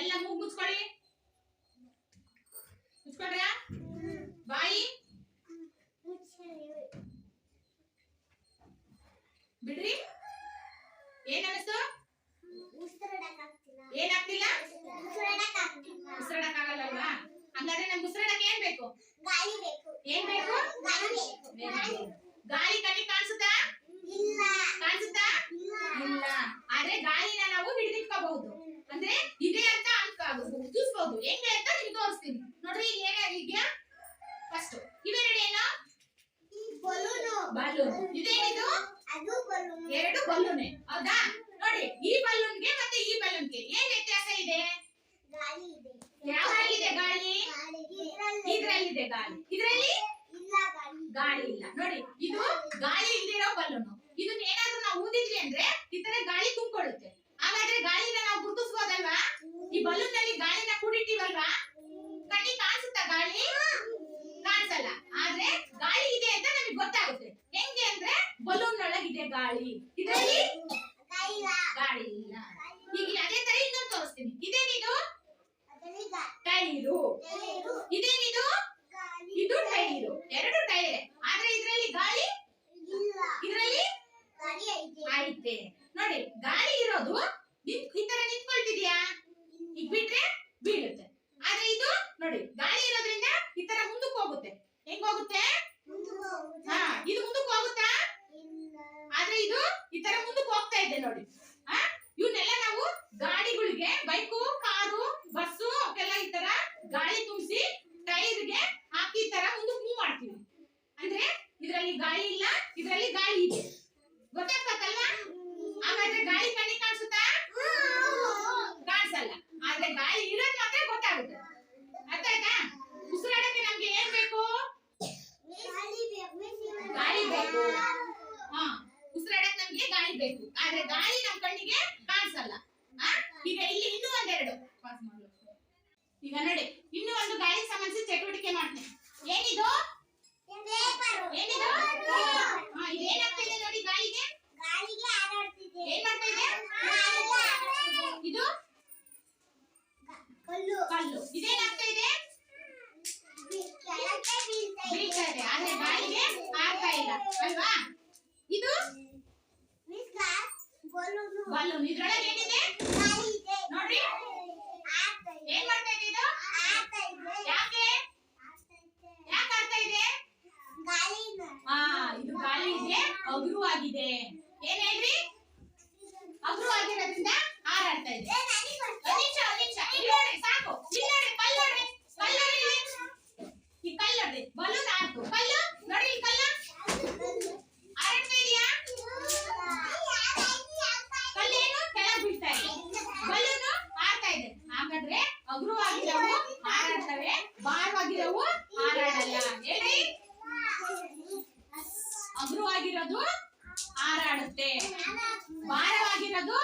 ಎಲ್ಲ ಮೂಗು ಮುಚ್ಕೊಳ್ಳಿ. ಮುಚ್ಕೊಂಡ್ರಾ? ಬಾಯಿ ಬಿಡ್ರಿ. ಏನ್ ಅನಿಸ್ತು? ಏನಾಗ್ತಿಲ್ಲ? ಉಸಿರಾಡಕ್ ಆಗಲ್ಲಲ್ವಾ? ಹಂಗಾದ್ರೆ ನಮ್ಗೆ ಉಸಿರಾಡಕ್ಕೆ ಏನ್ ಬೇಕು? ಏನ್ ಬೇಕು? ಗಾಳಿ ಕಣ್ಣಿಗೆ ಕಾಣಿಸುತ್ತಾ? ಕಾಣಿಸುತ್ತಾ? ಇಲ್ಲ. ಆದ್ರೆ ಗಾಳಿನ ನಾವು ಹಿಡಿದಿಟ್ಕೋಬಹುದು. ಅಂದ್ರೆ ಇದೆ ಅಂತ ಉದಿಸ್ಬಹುದು. ಹೆಂಗೆ ಅಂತ ನಿಮ್ಗೆ ತೋರಿಸ್ತೀನಿ ನೋಡ್ರಿ. ಇಲ್ಲಿ ಏನಾಗಿದ್ಯಾ? ಫಸ್ಟ್ ಇವೆರಡು ಏನು? ಬಲೂನ್. ಇದೇನಿದು? ಎರಡು ಬಲೂನ್. ಹೌದಾ? ನೋಡಿ, ಈ ಬಲೂನ್ಗೆ ಮತ್ತೆ ಈ ಬಲೂನ್ಗೆ ಏನ್ ವ್ಯತ್ಯಾಸ ಇದೆ? ಯಾವ್ದ್ರಲ್ಲಿದೆ ಗಾಳಿ? ಇದ್ರಲ್ಲಿದೆ ಗಾಳಿ. ಇದ್ರಲ್ಲಿ ಗಾಳಿ ಇಲ್ಲ. ನೋಡಿ, ಇದು ಗಾಳಿ ಇಲ್ದಿರೋ ಬಲೂನ್. ಇದನ್ನ ಏನಾದ್ರೂ ನಾವು ಊದಿದ್ವಿ ಅಂದ್ರೆ ಈ ತರ ಗಾಳಿ ತುಂಬಿಕೊಳ್ಳುತ್ತೆ. ಹಾಗಾದ್ರೆ ಗಾಳಿನ ನಾವು ಗುರುತಿಸಬಹುದಲ್ವಾ? ಈ ಬಲೂನ್ ನಲ್ಲಿ ಗಾಳಿನ ಕೂಡಿಟ್ಟಿವಲ್ವಾ? ಕಣ್ಣಿಗೆ ಕಾಣಿಸುತ್ತಾ ಗಾಳಿ? ಕಾಣಿಸಲ್ಲ. ಆದ್ರೆ ಗಾಳಿ ಇದೆ ಅಂತ ನಮಗೆ ಗೊತ್ತಾಗುತ್ತೆ. ಹೆಂಗೆ ಅಂದ್ರೆ ಬಲೂನ್ ಒಳಗಿದೆ ಗಾಳಿ, ಇದರಲ್ಲಿ ಗಾಳಿ ಇಲ್ಲ. ಈಗ ಅದೇ ತರ ಇನ್ನೊಂದು ತೋರಿಸ್ತೀನಿ. ಇದೇನಿದು? ಟೈರು. ಇದೇನಿದು? ಇದು ಟೈರು. ಎರಡು ಟೈರ್. ಆದ್ರೆ ಇದರಲ್ಲಿ ಗಾಳಿ ಇದರಲ್ಲಿ ಐತೆ. ನೋಡಿ, ಗಾಳಿ ಇರೋದು ಈ ತರ ನಿಂತ್ಕೊಳ್ತಿದ್ಯಾ? ಈಗ ಬಿಟ್ರೆ ಬೀಳುತ್ತೆ. ಆದ್ರೆ ಇದು ನೋಡಿ, ಗಾಳಿ ಇರೋದ್ರಿಂದ ಈ ತರ ಮುಂದಕ್ಕೆ ಹೋಗುತ್ತೆ. ಹೆಂಗ್ ಹೋಗುತ್ತೆ? ಹಾ, ಇದು ಮುಂದಕ್ಕೆ ಹೋಗುತ್ತಾ? ಆದ್ರೆ ಇದು ಈ ತರ ಮುಂದಕ್ಕೆ ಹೋಗ್ತಾ ಇದೆ ನೋಡಿ. ಇವನ್ನೆಲ್ಲ ನಾವು ಗಾಡಿಗಳಿಗೆ, ಬೈಕು, ಕಾರು, ಬಸ್ಸು ಅವಕ್ಕೆಲ್ಲ ಈ ತರ ಗಾಳಿ ತುಂಬಿಸಿ ಟೈರ್ಗೆ ಹಾಕಿ ಈ ತರ ಮುಂದಕ್ಕೆ ಮೂವ್ ಮಾಡ್ತೀವಿ. ಅಂದ್ರೆ ಇದರಲ್ಲಿ ಗಾಳಿ ಇಲ್ಲ, ಇದರಲ್ಲಿ ಗಾಳಿ ಇದೆ. ಗೊತ್ತಾಗ್ತಲ್ವಾ? ಹಾಗಾದ್ರೆ ಗಾಳಿ ಕಣ್ಣಿಗೆ ಕಾಣಿಸುತ್ತಾ? ಕಾಣಿಸಲ್ಲ. ಆದ್ರೆ ಗಾಳಿ ಇರೋದು ಮಾತ್ರ ಗೊತ್ತಾಗುತ್ತೆ. ಅರ್ಥ ಆಯ್ತಾ? ಉಸಿರಾಡಕ್ಕೆ ನಮ್ಗೆ ಏನ್ ಬೇಕು? ಗಾಳಿ ಬೇಕು. ಹಾ, ಉಸಿರಾಡಕ್ಕೆ ನಮ್ಗೆ ಗಾಳಿ ಬೇಕು. ಆದ್ರೆ ಗಾಳಿ ನಮ್ ಕಣ್ಣಿಗೆ ಕಾಣಿಸಲ್ಲ. ಈಗ ಇಲ್ಲಿ ಇನ್ನೂ ಒಂದೆರಡು ಈಗ ನೋಡಿ, ಇನ್ನೂ ಒಂದು ಗಾಳಿ ಸಂಬಂಧಿಸಿದ ಚಟುವಟಿಕೆ ಮಾಡ್ತೀನಿ. ಏನಿದು? ಏನಿದು? ಇದೇನಾಗ್ತಾ ಇದೆ ನೋಡಿ ಗಾಳಿಗೆ? ಏನ್ ಮಾಡ್ತಾ ಇದೆ? ಇದು ಕಲ್ಲು. ಇದೇನಾಗ್ತಾ ಇದೆ? ಬೀಳ್ತಾ ಇದೆ. ಆದ್ರೆ ಗಾಳಿಗೆ ಆಗ್ತಾ ಇಲ್ಲ ಅಲ್ವಾ? ಇದು ಬಲೂನ್. ಇದ್ರೊಳಗೆ ಏನಿದೆ ನೋಡ್ರಿ. ಏನ್ ಮಾಡ್ತಾ ಇದೆ ಇದು? ಯಾಕೆ ಆಗ್ತಾ ಇದೆ? ಇದು ಗಾಳಿ ಇದೆ, ಹಗುರವಾಗಿದೆ. ಏನ್ ಹೇಳ್ರಿ? ಹಗುರವಾಗಿರೋದ್ರಿಂದ ಹಾರಾಡ್ತಾ ಇದೆ. ಒಂದ್ ನಿಮಿಷ ಇಲ್ಲಿ ನೋಡಿ, ಸಾಕು. ಇಲ್ಲಿ ನೋಡಿ, ಕಲ್ಲು ನೋಡ್ರಿ. ಈ ಕಲ್ಲು ನೋಡ್ರಿ, ಬಲೂನ್ ಆಯ್ತು. ಕಲ್ಲು ನೋಡಿ, ಈ ಕಲ್ಲು ಹಾರಾಡ್ತಾ ಇದೆಯಾ? ಕಲ್ಲೇನು ಕೆಳಗೆ ಬೀಳ್ತಾ ಇದೆ, ಬಲೂನು ಹಾರ್ತಾ ಇದೆ. ಹಾಗಾದ್ರೆ ಹಗುರವಾಗಿರೋವು ಹಾರಾಡ್ತವೆ, ಭಾರವಾಗಿರೋವು ಹಾರಾಡಲ್ಲ. ಹೇಳಿ, ಹಗುರವಾಗಿರೋದು ಹಾರಾಡುತ್ತೆ, ಭಾರವಾಗಿರೋದು